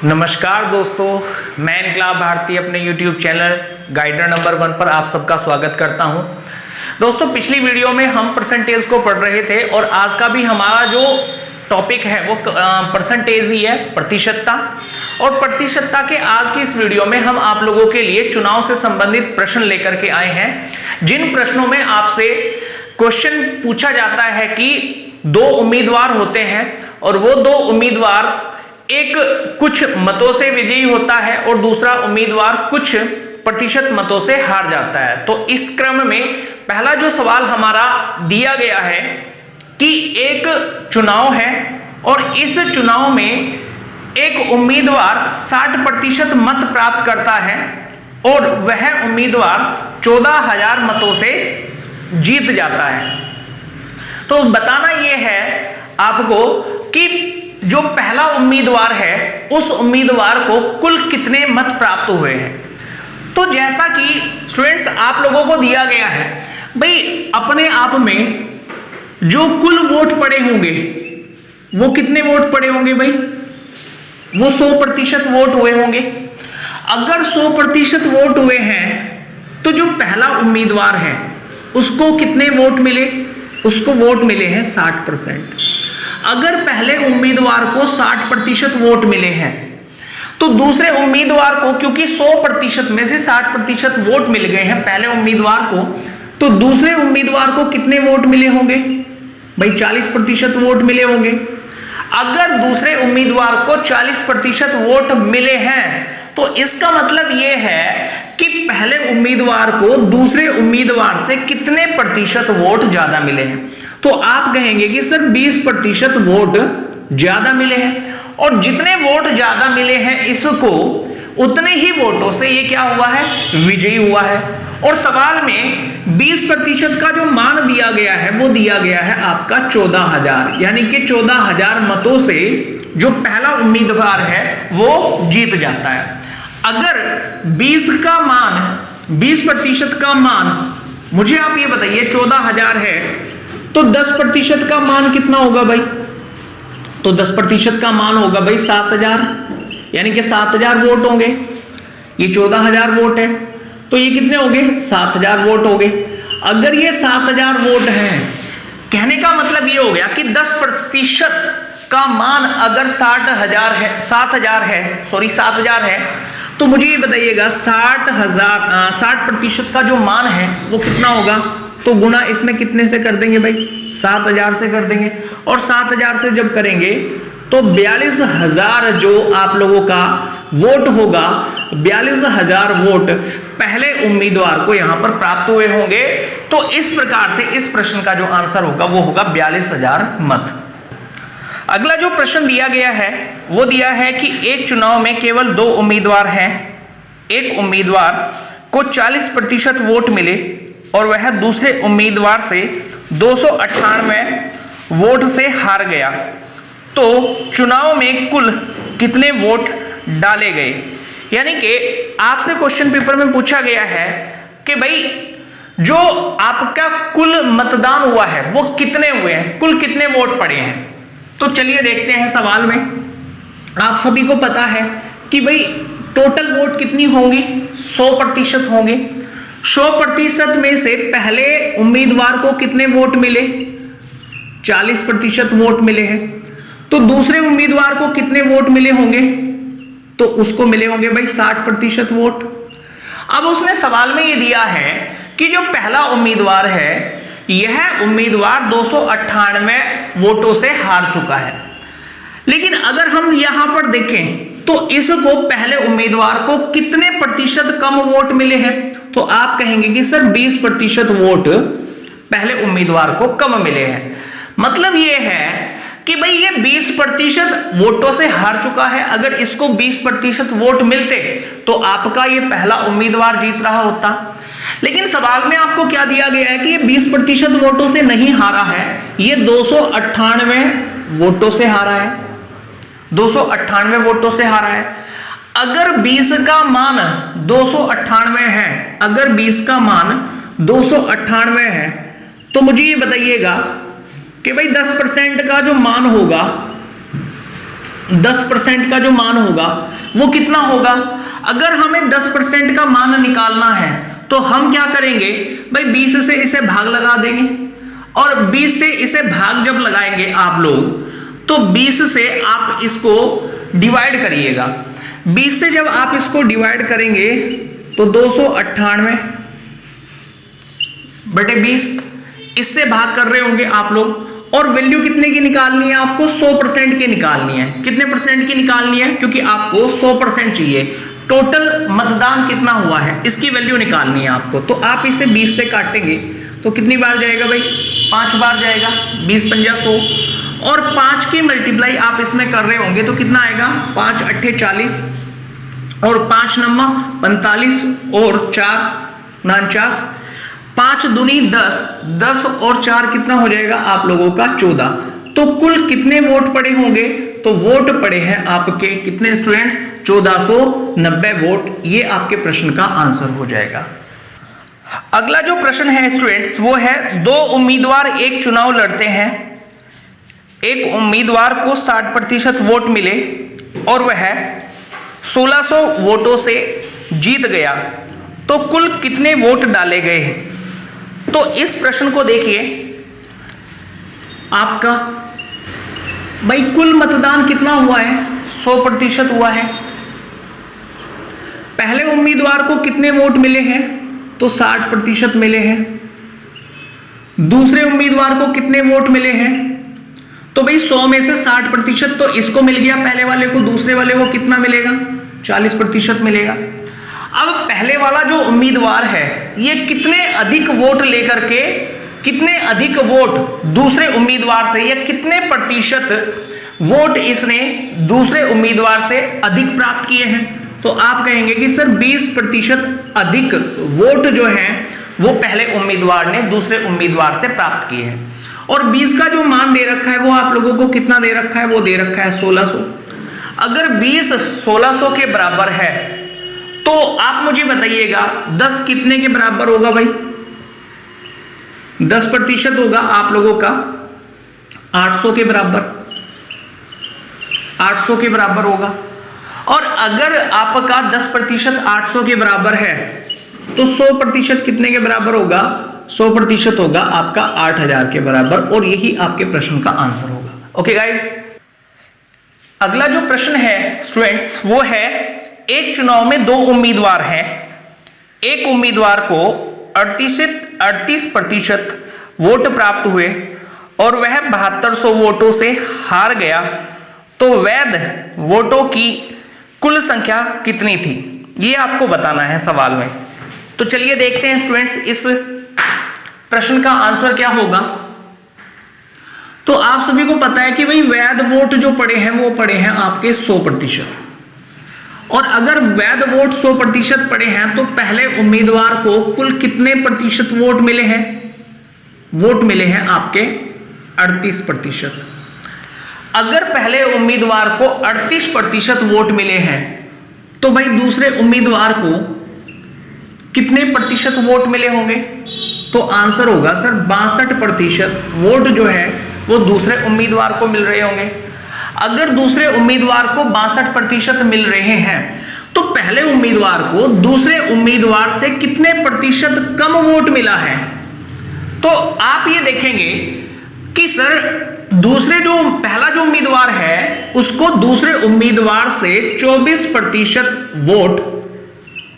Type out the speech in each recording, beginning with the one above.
नमस्कार दोस्तों, मैं इनकलाब भारती अपने YouTube चैनल गाइडर नंबर 1 पर आप सबका स्वागत करता हूं। दोस्तों, पिछली वीडियो में हम परसेंटेज को पढ़ रहे थे और आज का भी हमारा जो टॉपिक है वो परसेंटेज ही है, प्रतिशतता। और प्रतिशतता के आज की इस वीडियो में हम आप लोगों के लिए चुनाव से संबंधित प्रश्न लेकर के आए हैं, जिन प्रश्नों में आपसे क्वेश्चन पूछा जाता है कि दो उम्मीदवार होते हैं और वो दो उम्मीदवार एक कुछ मतों से विजयी होता है और दूसरा उम्मीदवार कुछ प्रतिशत मतों से हार जाता है। तो इस क्रम में पहला जो सवाल हमारा दिया गया है कि एक चुनाव है और इस चुनाव में एक उम्मीदवार 60% मत प्राप्त करता है और वह उम्मीदवार 14,000 मतों से जीत जाता है। तो बताना यह है आपको कि जो पहला उम्मीदवार है उस उम्मीदवार को कुल कितने मत प्राप्त हुए हैं। तो जैसा कि स्टूडेंट्स आप लोगों को दिया गया है, भाई अपने आप में जो कुल वोट पड़े होंगे वो कितने वोट पड़े होंगे भाई, वो 100% वोट हुए होंगे। अगर 100% वोट हुए हैं तो जो पहला उम्मीदवार है उसको कितने वोट मिले, उसको वोट मिले हैं 60%। अगर पहले उम्मीदवार को 60% वोट मिले हैं तो दूसरे उम्मीदवार को, क्योंकि 100% में से 60% वोट मिल गए हैं पहले उम्मीदवार को, तो दूसरे उम्मीदवार को कितने वोट मिले होंगे भाई, 40% वोट मिले होंगे। अगर दूसरे उम्मीदवार को 40% वोट मिले हैं तो इसका मतलब यह है कि पहले उम्मीदवार को दूसरे उम्मीदवार से कितने प्रतिशत वोट ज्यादा मिले हैं। तो आप कहेंगे कि सर 20% वोट ज्यादा मिले हैं और जितने वोट ज्यादा मिले हैं इसको उतने ही वोटों से ये क्या हुआ है, विजयी हुआ है। और सवाल में 20% का जो मान दिया गया है वो दिया गया है आपका 14,000, यानी कि 14,000 मतों से जो पहला उम्मीदवार है वो जीत जाता है। अगर 20% का मान मुझे आप ये बताइए 14,000 है तो 10% का मान कितना होगा भाई, तो 10% का मान होगा भाई 7,000, यानी कि 7,000 वोट होंगे। ये 14,000 वोट है तो ये कितने हो गए, 7,000 वोट हो गए। अगर ये 7,000 वोट हैं, कहने का मतलब ये हो गया कि 10% का मान अगर 7,000 है तो मुझे ये बताइएगा 60% का जो मान है वो कितना होगा, तो गुना इसमें कितने से कर देंगे भाई, 7,000 से कर देंगे। और 7,000 से जब करेंगे तो 42,000 जो आप लोगों का वोट होगा, 42,000 वोट पहले उम्मीदवार को यहां पर प्राप्त हुए होंगे। तो इस प्रकार से इस प्रश्न का जो आंसर होगा वो होगा 42,000 मत। अगला जो प्रश्न दिया गया है वो दिया है कि एक चुनाव में केवल 2 उम्मीदवार हैं, एक उम्मीदवार को 40% वोट मिले और वह दूसरे उम्मीदवार से 298 वोट से हार गया, तो चुनाव में कुल कितने वोट डाले गए। यानी कि आपसे क्वेश्चन पेपर में पूछा गया है कि भाई जो आपका कुल मतदान हुआ है वो कितने हुए हैं, कुल कितने वोट पड़े हैं। तो चलिए देखते हैं सवाल में। आप सभी को पता है कि भाई टोटल वोट कितनी होंगी, 100% होंगे। 100% में से पहले उम्मीदवार को कितने वोट मिले, 40% वोट मिले हैं। तो दूसरे उम्मीदवार को कितने वोट मिले होंगे, तो उसको मिले होंगे भाई 60% वोट। अब उसने सवाल में ये दिया है कि जो पहला उम्मीदवार है यह उम्मीदवार 298 वोटों से हार चुका है। लेकिन अगर हम यहां पर देखें तो इसको पहले उम्मीदवार को कितने प्रतिशत कम वोट मिले हैं, तो आप कहेंगे कि सर 20% वोट पहले उम्मीदवार को कम मिले हैं। मतलब यह है कि भाई ये 20% वोटों से हार चुका है। अगर इसको 20% वोट मिलते तो आपका ये पहला उम्मीदवार जीत रहा होता। लेकिन सवाल में आपको क्या दिया गया है कि ये 20% वोटों से नहीं हारा है, ये 298 वोटों से हारा है, 298 वोटों से हारा है। अगर 20 का मान 298 है, अगर 20 का मान 298 है तो मुझे ये बताइएगा कि भाई 10% का जो मान होगा 10% का जो मान होगा वो कितना होगा? अगर हमें 10% का मान निकालना है तो हम क्या करेंगे भाई, 20 से इसे भाग लगा देंगे, और 20 से इसे भाग जब लगाएंगे आप लोग, तो 20 से आप इसको डिवाइड करिएगा। 20 से जब आप इसको डिवाइड करेंगे तो 298 बटे 20, इससे भाग कर रहे होंगे आप लोग, और वैल्यू कितने की निकालनी है आपको? 100% की निकालनी है। कितने परसेंट की निकालनी है? क्योंकि आपको 100% चाहिए। टोटल मतदान कितना हुआ है इसकी वैल्यू निकालनी है आपको। तो आप इसे 20 से काटेंगे तो कितनी बार जाएगा भाई? 5 बार जाएगा। 20 पंजा 100, और 5 की मल्टीप्लाई आप इसमें कर रहे होंगे तो कितना आएगा? 5 अट्ठे 40, और 5 नम्मा 45, और 4 49, 5 दूनी 10, 10 और 4 कितना हो जाएगा आप लोगों का? 14। तो कुल कितने वोट पड़े होंगे? तो वोट पड़े हैं आपके कितने स्टूडेंट्स? 1490 वोट। ये आपके प्रश्न का आंसर हो जाएगा। अगला जो प्रश्न है स्टूडेंट्स वो है, 2 उम्मीदवार एक चुनाव लड़ते हैं, एक उम्मीदवार को 60% वोट मिले और वह 1600 वोटों से जीत गया, तो कुल कितने वोट डाले गए हैं? तो इस प्रश्न को देखिए, आपका भाई कुल मतदान कितना हुआ है? 100% हुआ है। पहले उम्मीदवार को कितने वोट मिले हैं? तो 60% मिले हैं। दूसरे उम्मीदवार को कितने वोट मिले हैं? तो भाई 100 में से 60%, तो इसको मिल गया पहले वाले को, दूसरे वाले को कितना मिलेगा? 40% मिलेगा। अब पहले वाला जो उम्मीदवार है ये कितने अधिक वोट लेकर के, कितने अधिक वोट दूसरे उम्मीदवार से, या कितने प्रतिशत वोट इसने दूसरे उम्मीदवार से अधिक प्राप्त किए हैं? तो आप कहेंगे कि सर 20% अधिक वोट जो हैं वो पहले उम्मीदवार ने दूसरे उम्मीदवार से प्राप्त किए हैं। और 20 का जो मान दे रखा है वो आप लोगों को कितना दे रखा है? वो दे रखा है 1600। अगर 20 1600 के बराबर है तो आप मुझे बताइएगा 10 कितने के बराबर होगा भाई? 10% होगा आप लोगों का 800 के बराबर, 800 के बराबर होगा। और अगर आपका 10% 800 के बराबर है तो 100% कितने के बराबर होगा? 100% होगा आपका 8000 के बराबर, और यही आपके प्रश्न का आंसर होगा। ओके गाइस, अगला जो प्रश्न है स्टूडेंट्स वो है, एक चुनाव में 2 उम्मीदवार हैं, एक उम्मीदवार को 38% वोट प्राप्त हुए और वह 7200 वोटों से हार गया, तो वैध वोटों की कुल संख्या कितनी थी? ये आपको बताना है सवाल में। तो चलिए देखते हैं स्टूडेंट्स इस प्रश्न का आंसर क्या होगा। तो आप सभी को पता है कि भाई वैध वोट जो पड़े हैं वो पड़े हैं आपके 100%, और अगर वैध वोट 100% पड़े हैं तो पहले उम्मीदवार को कुल कितने प्रतिशत वोट मिले हैं? वोट मिले हैं आपके 38%। अगर पहले उम्मीदवार को 38% वोट मिले हैं तो भाई दूसरे उम्मीदवार को कितने प्रतिशत वोट मिले होंगे? तो आंसर होगा सर 62% वोट जो है वो दूसरे उम्मीदवार को मिल रहे होंगे। अगर दूसरे उम्मीदवार को 62% मिल रहे हैं तो पहले उम्मीदवार को दूसरे उम्मीदवार से कितने प्रतिशत कम वोट मिला है? तो आप ये देखेंगे कि सर दूसरे जो पहला जो उम्मीदवार है उसको दूसरे उम्मीदवार से 24% वोट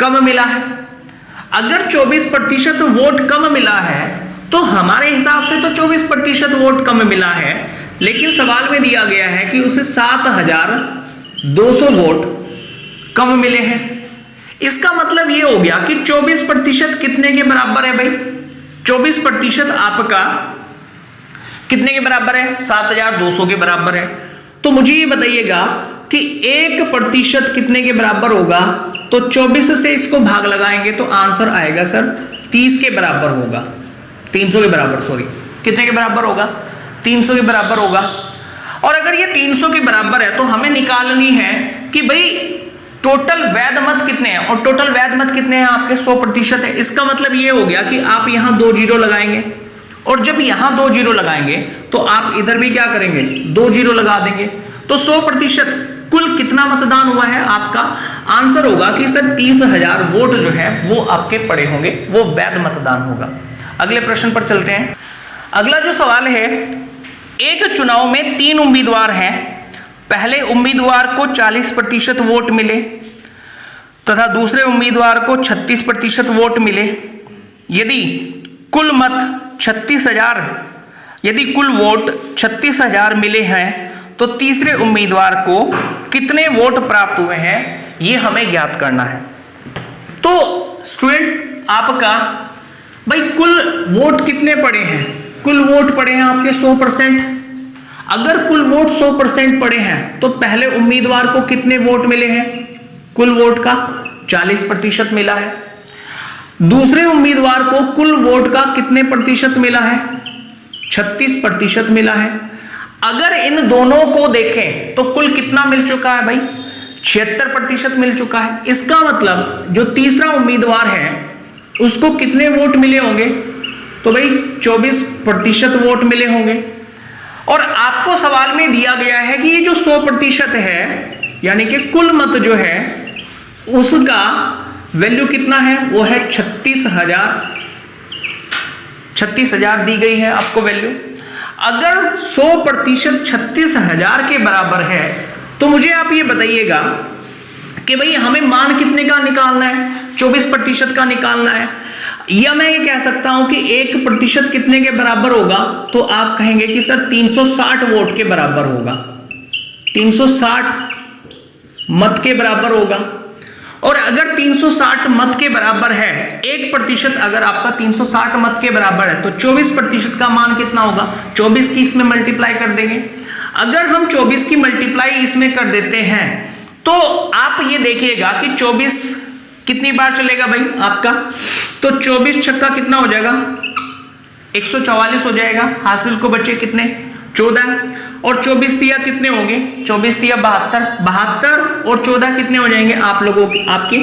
कम मिला है। अगर 24% वोट कम मिला है तो हमारे हिसाब से तो 24% वोट कम मिला है, लेकिन सवाल में दिया गया है कि उसे 7200 वोट कम मिले हैं। इसका मतलब यह हो गया कि 24% कितने के बराबर है भाई? 24% आपका कितने के बराबर है? 7200 के बराबर है। तो मुझे ये बताइएगा कि 1% कितने के बराबर होगा? तो 24 से इसको भाग लगाएंगे तो आंसर आएगा सर 30 के बराबर होगा, 300 के बराबर, सॉरी कितने के बराबर होगा? 300 के बराबर होगा। और अगर ये 300 के बराबर है तो हमें निकालनी है कि भाई टोटल वैध मत कितने हैं, और टोटल वैध मत कितने हैं आपके? 100% है। इसका मतलब ये हो गया कि आप यहां 2 जीरो लगाएंगे, और जब यहां 2 जीरो लगाएंगे तो आप इधर भी क्या करेंगे? 2 जीरो लगा देंगे। तो 100% कुल कितना मतदान हुआ है आपका आंसर होगा कि सर 30,000 वोट जो है वो आपके पड़े होंगे, वो वैध मतदान होगा। अगले प्रश्न पर चलते हैं। अगला जो सवाल है, एक चुनाव में 3 उम्मीदवार हैं, पहले उम्मीदवार को 40% वोट मिले तथा दूसरे उम्मीदवार को 36% वोट मिले। यदि कुल वोट 36,000 मिले हैं तो तीसरे उम्मीदवार को कितने वोट प्राप्त हुए हैं, यह हमें ज्ञात करना है। तो स्टूडेंट आपका भाई कुल वोट कितने पड़े हैं, कुल वोट पड़े हैं आपके 100%। अगर कुल वोट 100% पड़े हैं तो पहले उम्मीदवार को कितने वोट मिले हैं, कुल वोट का 40% मिला है। दूसरे उम्मीदवार को कुल वोट का कितने प्रतिशत मिला है, 36% मिला है। अगर इन दोनों को देखें तो कुल कितना मिल चुका है भाई, 76% मिल चुका है। इसका मतलब जो तीसरा उम्मीदवार है उसको कितने वोट मिले होंगे, तो भाई 24% वोट मिले होंगे। और आपको सवाल में दिया गया है कि ये जो 100% है यानी कि कुल मत जो है उसका वैल्यू कितना है, वो है 36,000 दी गई है आपको वैल्यू। अगर 100% 36,000 के बराबर है तो मुझे आप ये बताइएगा कि भाई हमें मान कितने का निकालना है, 24% का निकालना है। या मैं ये कह सकता हूं कि 1% कितने के बराबर होगा, तो आप कहेंगे कि सर 360 वोट के बराबर होगा, 360 मत के बराबर होगा। और अगर 360 मत के बराबर है, 1% अगर आपका 360 मत के बराबर है तो 24% का मान कितना होगा, 24 की इसमें मल्टीप्लाई कर देंगे। अगर हम 24 की मल्टीप्लाई इसमें कर देते हैं तो आप ये देखिएगा कि 24 कितनी बार चलेगा भाई आपका, तो 24 छक्का कितना हो जाएगा, 144 हो जाएगा। हासिल को बचे कितने, 14, और 24 तिया कितने होंगे, 24 तिया 72 और 14 कितने हो जाएंगे आप लोगों की, आपके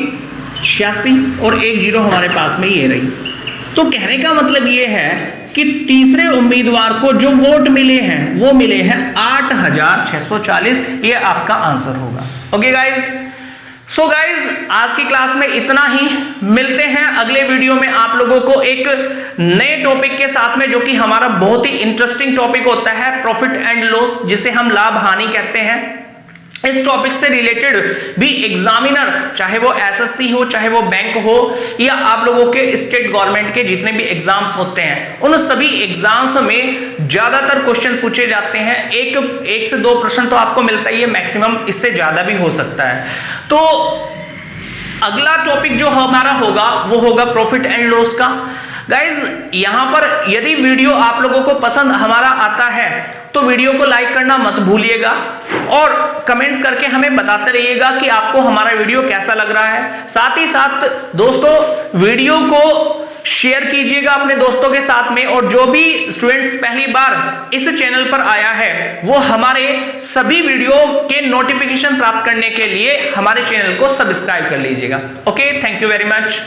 86 और 1 जीरो हमारे पास में ये रही। तो कहने का मतलब ये है कि तीसरे उम्मीदवार को जो वोट मिले हैं वो मिले हैं 8,640, ये आपका आंसर होगा। ओके गाइज, सो गाइज आज की क्लास में इतना ही। मिलते हैं अगले वीडियो में आप लोगों को एक नए टॉपिक के साथ में, जो कि हमारा बहुत ही इंटरेस्टिंग टॉपिक होता है प्रॉफिट एंड लॉस, जिसे हम लाभ हानि कहते हैं। इस टॉपिक से रिलेटेड भी एग्जामिनर, चाहे वो एसएससी हो, चाहे वो बैंक हो, या आप लोगों के स्टेट गवर्नमेंट के जितने भी एग्जाम्स होते हैं, उन सभी एग्जाम्स में ज्यादातर क्वेश्चन पूछे जाते हैं। एक से 2 प्रश्न तो आपको मिलता ही है, मैक्सिमम इससे ज्यादा भी हो सकता है। तो अगला टॉपिक जो हमारा होगा वो होगा प्रॉफिट एंड लॉस का। गाइज यहां पर यदि वीडियो आप लोगों को पसंद हमारा आता है तो वीडियो को लाइक करना मत भूलिएगा और कमेंट्स करके हमें बताते रहिएगा कि आपको हमारा वीडियो कैसा लग रहा है। साथ ही साथ दोस्तों वीडियो को शेयर कीजिएगा अपने दोस्तों के साथ में, और जो भी स्टूडेंट्स पहली बार इस चैनल पर आया है वो हमारे सभी वीडियो के नोटिफिकेशन प्राप्त करने के लिए हमारे चैनल को सब्सक्राइब कर लीजिएगा। Okay, thank you very much.